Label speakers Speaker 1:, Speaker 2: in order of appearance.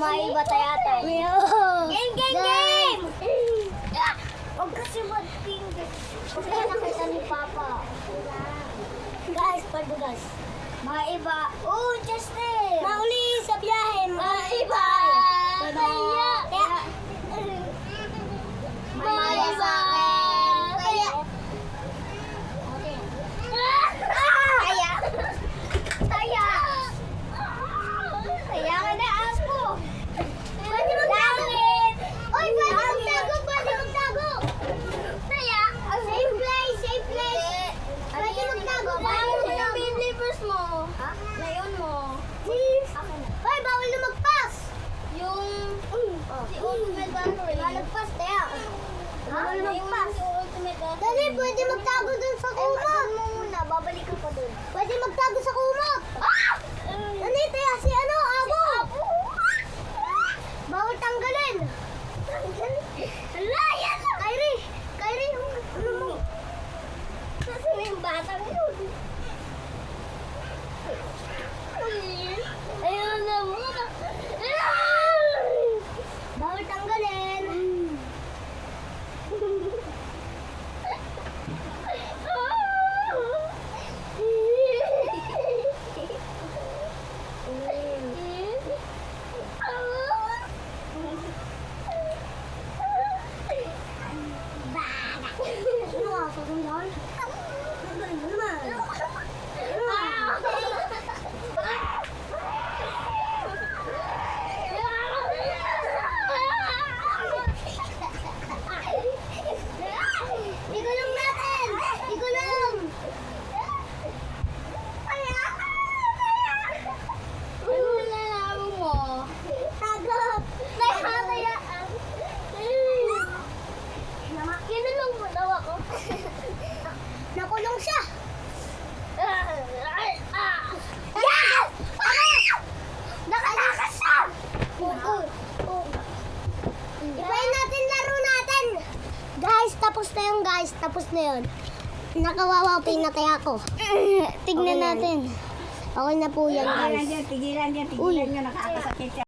Speaker 1: maiba tayo. Game! Huwag kasi mag-finger. Kasi nakita ni Papa. Guys, padugas. Maiba. Oh, Justin! Mauli sa biyahe. Maiba! Kaya. Maiba sa akin. Kaya. Kaya ka na asko. Pwede magtago. Oy, pwede magtago. Kaya, safe place. Pwede magtago. Ano yung livers mo? Ha? Layon mo. Please. Hoy, bawal na magpas. Yung, si Ultimate Battery. Malagpas, kaya. Bawal na magpas. Dali, pwede magtago dun sa kumot. Mo muna, babalik ka pa dun. Pwede magtago sa kumot. Dali, kaya si ano, abo. Bawal tanggalin. Hala, yan lang. Kyrie, ano mo? Kasi may batang yun. Ayun na mo. Bawal tanggalin. Igulong natin! Igulong! Ano nalaro mo? Tagap! Kaya! Kinulong mo daw ako. Nakulong siya! Yes! Nakalakas siya! Ibayin natin laro natin! Guys, tapos na yun guys. Tapos na yun. Nakawawa, pinatay ako. Tignan natin. Okay na po yan guys.
Speaker 2: Tigilan niya, nakaakasakit siya.